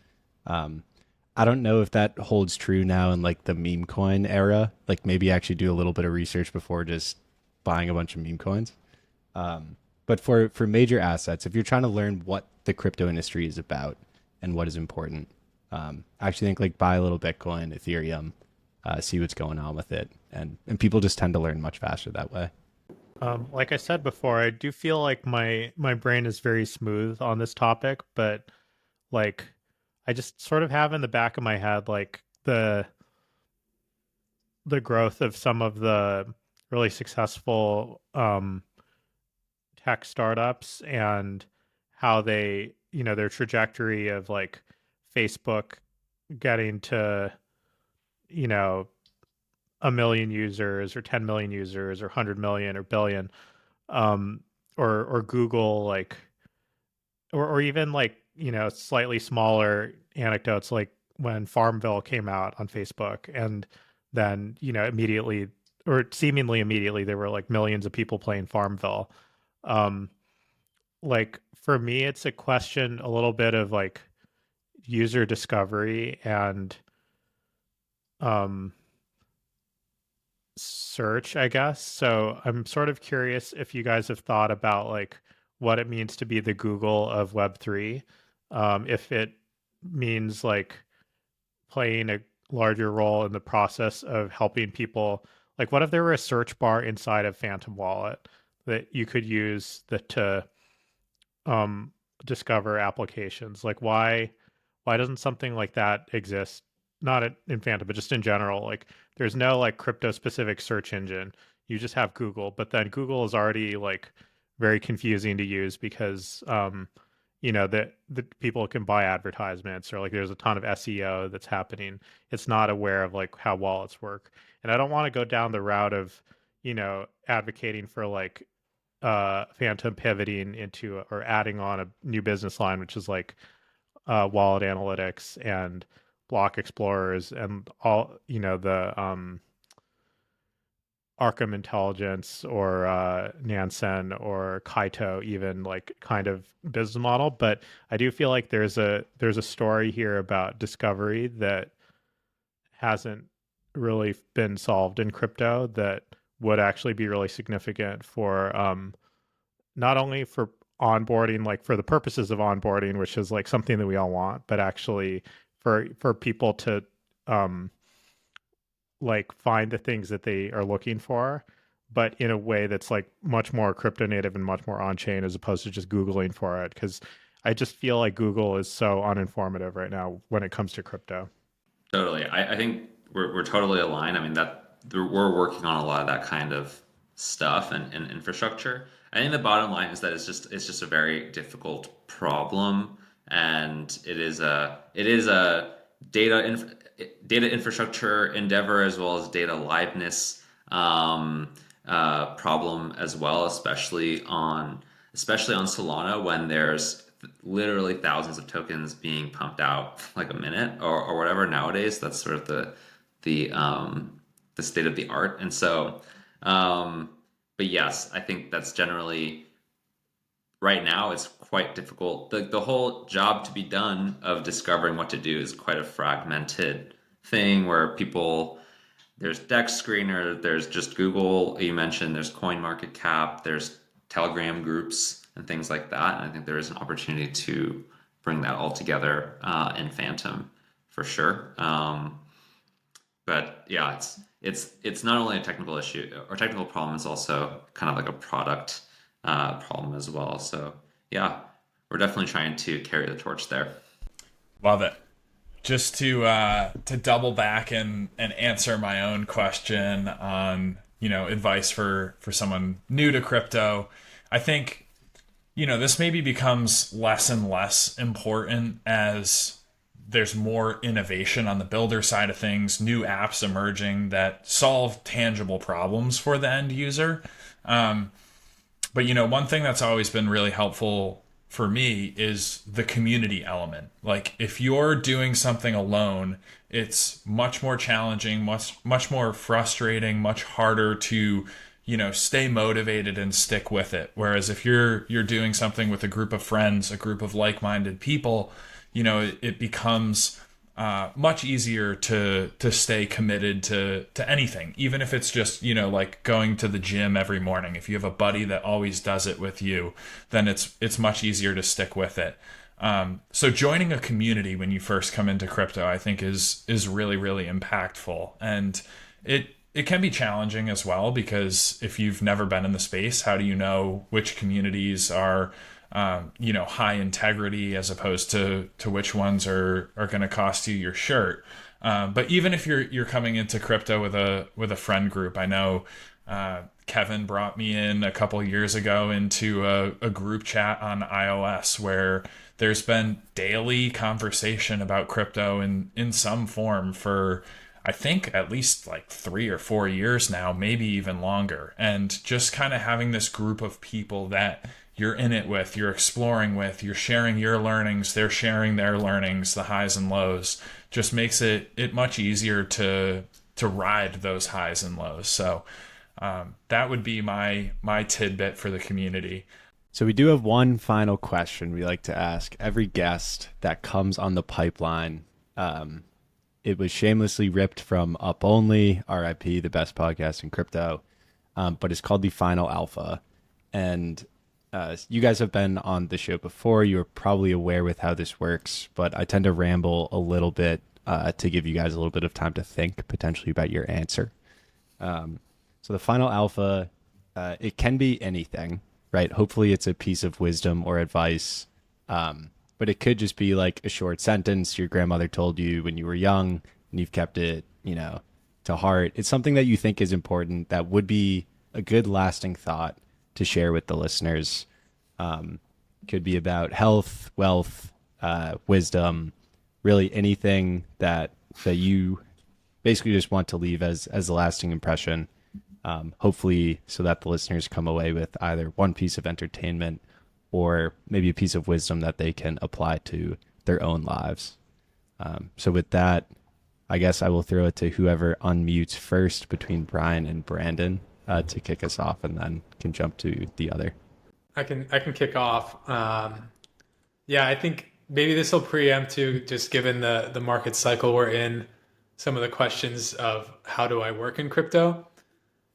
I don't know if that holds true now in like the meme coin era. Like maybe actually do a little bit of research before just buying a bunch of meme coins. But for major assets, if you're trying to learn what the crypto industry is about and what is important, I actually think like buy a little Bitcoin, Ethereum, see what's going on with it, and people just tend to learn much faster that way. Like I said before, I do feel like my brain is very smooth on this topic, but like I just sort of have in the back of my head like the growth of some of the really successful tech startups and how they, their trajectory of like Facebook getting to, you know, a million users or 10 million users or 100 million or billion, um, or Google, like, or even like, slightly smaller anecdotes like when Farmville came out on Facebook and then, immediately or seemingly immediately there were like millions of people playing Farmville. Um, like for me, it's a question a little bit of like user discovery and um search, I guess. So I'm sort of curious if you guys have thought about like what it means to be the Google of Web3. If it means like playing a larger role in the process of helping people. Like, what if there were a search bar inside of Phantom Wallet that you could use that to um, discover applications? Like, why doesn't something like that exist? Not in Phantom, but just in general. Like, there's no like crypto specific search engine. You just have Google, but then Google is already like very confusing to use because that the people can buy advertisements or like there's a ton of SEO that's happening. It's not aware of like how wallets work. And I don't want to go down the route of, advocating for like Phantom pivoting into or adding on a new business line, which is like wallet analytics and block explorers and all, the Arkham Intelligence or Nansen or Kaito, even like kind of business model. But I do feel like there's a story here about discovery that hasn't really been solved in crypto that would actually be really significant for not only for onboarding, like for the purposes of onboarding, which is like something that we all want, but actually for people to um, like find the things that they are looking for, but in a way that's like much more crypto native and much more on chain as opposed to just Googling for it. Because I just feel like Google is so uninformative right now when it comes to crypto. Totally. I think we're totally aligned. I mean, we're working on a lot of that kind of stuff and infrastructure. I think the bottom line is that it's just a very difficult problem, and it is a data infrastructure endeavor as well as data liveness problem as well, especially on Solana when there's literally thousands of tokens being pumped out like a minute or whatever nowadays. That's sort of the state of the art. And so, but yes, I think that's generally right now it's quite difficult. The whole job to be done of discovering what to do is quite a fragmented thing where people there's Dex Screener, there's just Google, you mentioned there's CoinMarketCap, there's Telegram groups and things like that. And I think there is an opportunity to bring that all together in Phantom for sure. But yeah, it's not only a technical issue or technical problem, it's also kind of like a product problem as well. So yeah, we're definitely trying to carry the torch there. Love it. Just to double back and answer my own question on, advice for someone new to crypto. I think, this maybe becomes less and less important as there's more innovation on the builder side of things, new apps emerging that solve tangible problems for the end user. But one thing that's always been really helpful for me is the community element. Like if you're doing something alone, it's much more challenging, much more frustrating, much harder to stay motivated and stick with it. Whereas if you're doing something with a group of friends, a group of like-minded people, it becomes much easier to stay committed to anything, even if it's just like going to the gym every morning. If you have a buddy that always does it with you, then it's much easier to stick with it. So joining a community when you first come into crypto, I think is really, really impactful, and it can be challenging as well, because if you've never been in the space, how do you know which communities are high integrity as opposed to which ones are going to cost you your shirt. But even if you're coming into crypto with a friend group, I know Kevin brought me in a couple years ago into a group chat on iOS where there's been daily conversation about crypto in some form for, I think, at least like 3 or 4 years now, maybe even longer. And just kind of having this group of people that you're in it with, you're exploring with, you're sharing your learnings, they're sharing their learnings, the highs and lows, just makes it much easier to ride those highs and lows. So that would be my tidbit for the community. So we do have one final question we like to ask every guest that comes on the pipeline. It was shamelessly ripped from Up Only, RIP, the best podcast in crypto, but it's called the Final Alpha. And you guys have been on the show before. You're probably aware with how this works, but I tend to ramble a little bit to give you guys a little bit of time to think potentially about your answer. So the Final Alpha, it can be anything, right? Hopefully it's a piece of wisdom or advice, but it could just be like a short sentence your grandmother told you when you were young and you've kept it, to heart. It's something that you think is important that would be a good lasting thought to share with the listeners. Could be about health, wealth, wisdom, really anything that you basically just want to leave as a lasting impression. Hopefully so that the listeners come away with either one piece of entertainment or maybe a piece of wisdom that they can apply to their own lives. So with that, I guess I will throw it to whoever unmutes first between Brian and Brandon to kick us off, and then can jump to the other. I can kick off. Yeah, I think maybe this will preempt to, just given the market cycle we're in, some of the questions of how do I work in crypto.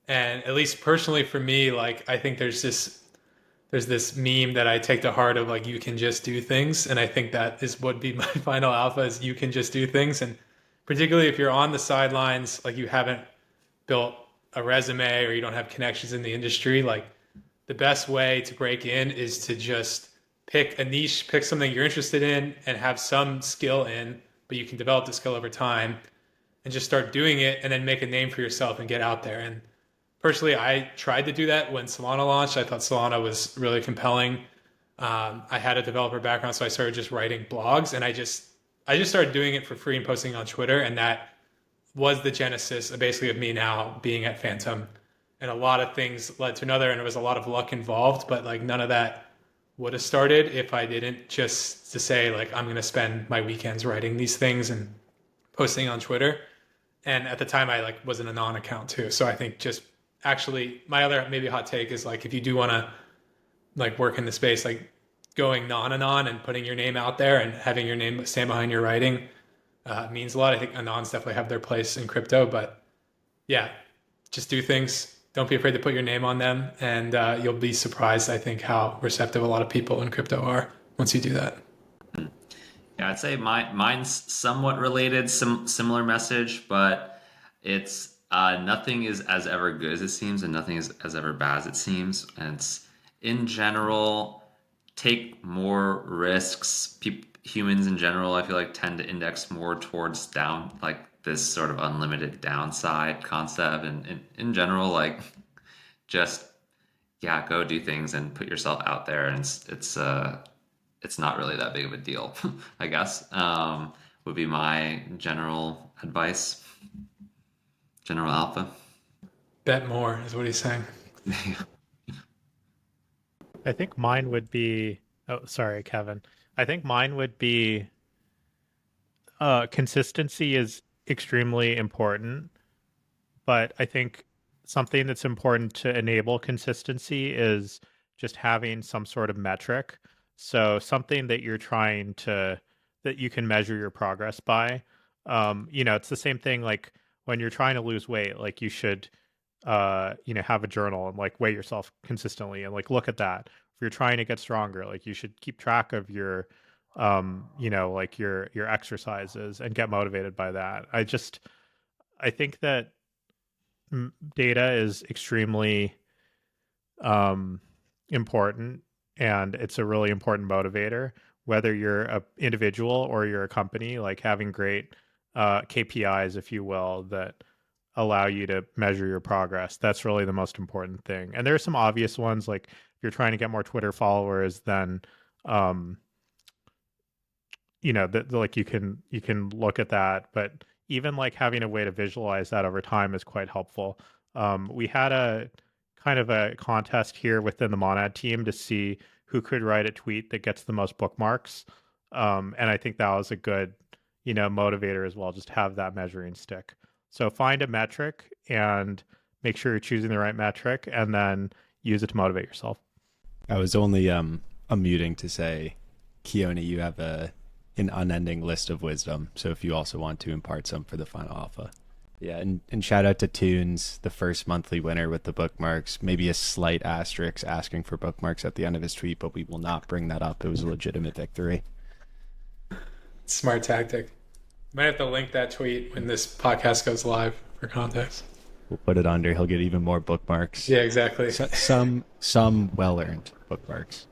And at least personally for me, like I think there's this meme that I take to heart of like, you can just do things. And I think that is what be my final alpha, is you can just do things. And particularly if you're on the sidelines, like you haven't built a resume or you don't have connections in the industry, like the best way to break in is to just pick a niche, pick something you're interested in and have some skill in, but you can develop the skill over time and just start doing it and then make a name for yourself and get out there. And personally, I tried to do that when Solana launched. I thought Solana was really compelling. I had a developer background, so I started just writing blogs, and I just started doing it for free and posting on Twitter, and that was the genesis basically of me now being at Phantom. And a lot of things led to another, and there was a lot of luck involved, but like none of that would have started if I didn't just to say like, I'm going to spend my weekends writing these things and posting on Twitter. And at the time I like was in a non-account too. So I think just actually my other maybe hot take is like, if you do want to like work in the space, like going non-anon and putting your name out there and having your name stand behind your writing means a lot. I think anons definitely have their place in crypto, but yeah, just do things. Don't be afraid to put your name on them, and you'll be surprised, I think, how receptive a lot of people in crypto are once you do that. Yeah, I'd say mine's somewhat related, similar message, but It's nothing is as ever good as it seems, and nothing is as ever bad as it seems. And it's in general, take more risks. Humans in general, I feel like, tend to index more towards down, like this sort of unlimited downside concept. And in general, like just yeah, go do things and put yourself out there. And it's not really that big of a deal, I guess. Would be my general advice. General Alpha. Bet more is what he's saying. I think mine would be, oh, sorry, Kevin. I think mine would be consistency is extremely important, but I think something that's important to enable consistency is just having some sort of metric. So something that you're trying to, that you can measure your progress by. It's the same thing like when you're trying to lose weight, like you should, have a journal and like weigh yourself consistently and like look at that. If you're trying to get stronger, like you should keep track of your, like your exercises and get motivated by that. I think that data is extremely important, and it's a really important motivator, whether you're an individual or you're a company, like having great KPIs, if you will, that allow you to measure your progress. That's really the most important thing. And there are some obvious ones, like if you're trying to get more Twitter followers, then um, that like you can look at that, but even like having a way to visualize that over time is quite helpful. We had a kind of a contest here within the Monad team to see who could write a tweet that gets the most bookmarks, and I think that was a good motivator as well, just have that measuring stick. So find a metric and make sure you're choosing the right metric, and then use it to motivate yourself. I was only unmuting to say, Keone, you have an unending list of wisdom. So if you also want to impart some for the final alpha. Yeah, and shout out to Tunes, the first monthly winner with the bookmarks. Maybe a slight asterisk asking for bookmarks at the end of his tweet, but we will not bring that up. It was a legitimate victory. Smart tactic. Might have to link that tweet when this podcast goes live for context. We'll put it under. He'll get even more bookmarks. Yeah, exactly. Some well-earned bookmarks.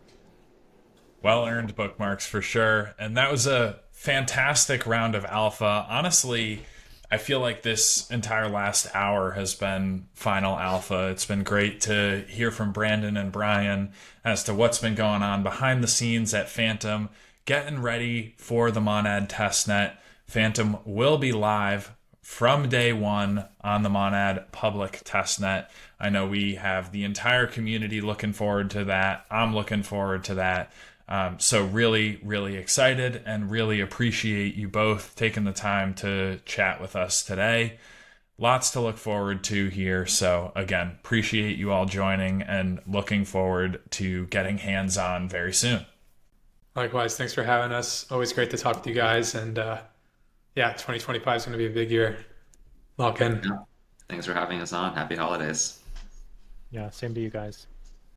Well-earned bookmarks for sure. And that was a fantastic round of alpha. Honestly, I feel like this entire last hour has been final alpha. It's been great to hear from Brandon and Brian as to what's been going on behind the scenes at Phantom, getting ready for the Monad Testnet. Phantom will be live from day one on the Monad Public Testnet. I know we have the entire community looking forward to that. I'm looking forward to that. So really, really excited and really appreciate you both taking the time to chat with us today. Lots to look forward to here. So again, appreciate you all joining and looking forward to getting hands-on very soon. Likewise, thanks for having us. Always great to talk with you guys. And yeah, 2025 is going to be a big year. Lock in. Yeah. Thanks for having us on. Happy holidays. Yeah, same to you guys.